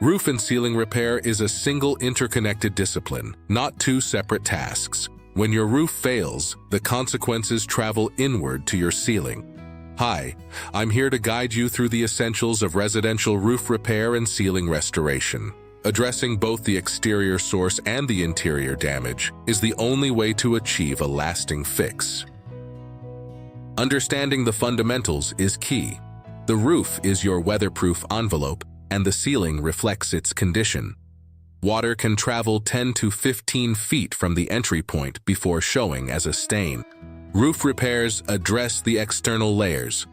Roof and ceiling repair is a single interconnected discipline, not two separate tasks. When your roof fails, the consequences travel inward to your ceiling. Hi, I'm here to guide you through the essentials of residential roof repair and ceiling restoration. Addressing both the exterior source and the interior damage is the only way to achieve a lasting fix. Understanding the fundamentals is key. The roof is your weatherproof envelope, and the ceiling reflects its condition. Water can travel 10 to 15 feet from the entry point before showing as a stain. Roof repairs address the external layers.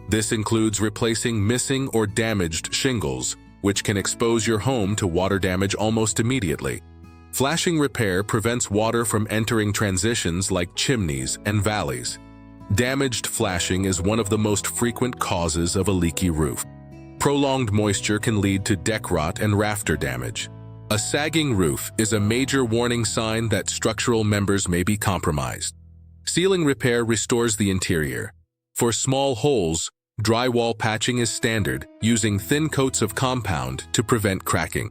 This includes replacing missing or damaged shingles, which can expose your home to water damage almost immediately. Flashing repair prevents water from entering transitions like chimneys and valleys. Damaged flashing is one of the most frequent causes of a leaky roof. Prolonged moisture can lead to deck rot and rafter damage. A sagging roof is a major warning sign that structural members may be compromised. Ceiling repair restores the interior. For small holes, drywall patching is standard, using thin coats of compound to prevent cracking.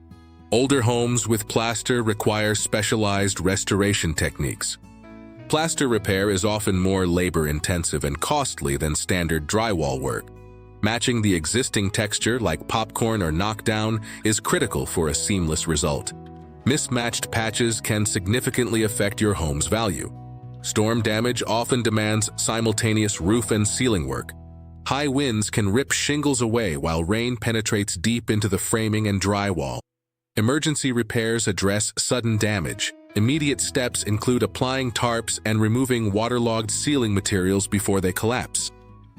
Older homes with plaster require specialized restoration techniques. Plaster repair is often more labor-intensive and costly than standard drywall work. Matching the existing texture, like popcorn or knockdown, is critical for a seamless result. Mismatched patches can significantly affect your home's value. Storm damage often demands simultaneous roof and ceiling work. High winds can rip shingles away while rain penetrates deep into the framing and drywall. Emergency repairs address sudden damage. Immediate steps include applying tarps and removing waterlogged ceiling materials before they collapse.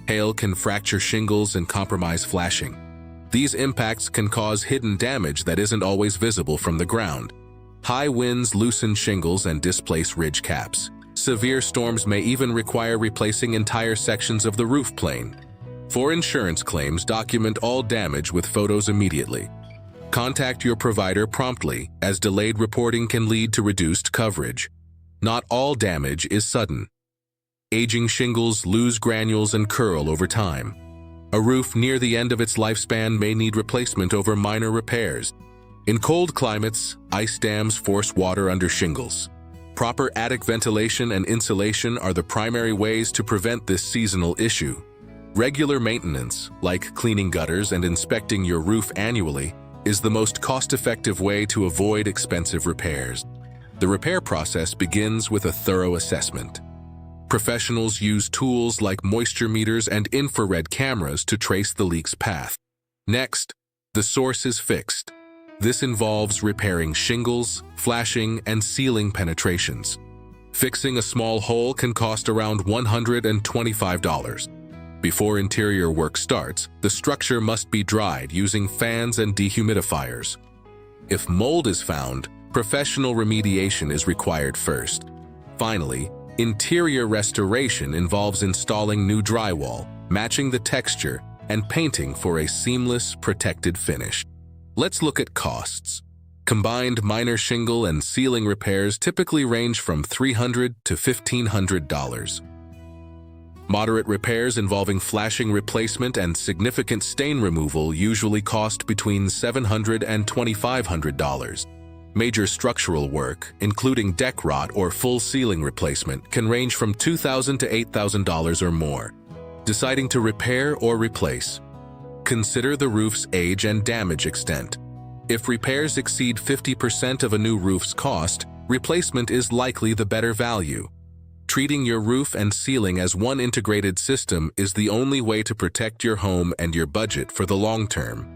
Hail can fracture shingles and compromise flashing. These impacts can cause hidden damage that isn't always visible from the ground. High winds loosen shingles and displace ridge caps. Severe storms may even require replacing entire sections of the roof plane. For insurance claims, document all damage with photos immediately. Contact your provider promptly, as delayed reporting can lead to reduced coverage. Not all damage is sudden. Aging shingles lose granules and curl over time. A roof near the end of its lifespan may need replacement over minor repairs. In cold climates, ice dams force water under shingles. Proper attic ventilation and insulation are the primary ways to prevent this seasonal issue. Regular maintenance, like cleaning gutters and inspecting your roof annually, is the most cost-effective way to avoid expensive repairs. The repair process begins with a thorough assessment. Professionals use tools like moisture meters and infrared cameras to trace the leak's path. Next, the source is fixed. This involves repairing shingles, flashing, and ceiling penetrations. Fixing a small hole can cost around $125. Before interior work starts, the structure must be dried using fans and dehumidifiers. If mold is found, professional remediation is required first. Finally, interior restoration involves installing new drywall, matching the texture, and painting for a seamless, protected finish. Let's look at costs. Combined minor shingle and ceiling repairs typically range from $300 to $1,500. Moderate repairs involving flashing replacement and significant stain removal usually cost between $700 and $2,500. Major structural work, including deck rot or full ceiling replacement, can range from $2,000 to $8,000 or more. Deciding to repair or replace. Consider the roof's age and damage extent. If repairs exceed 50% of a new roof's cost, replacement is likely the better value. Treating your roof and ceiling as one integrated system is the only way to protect your home and your budget for the long term.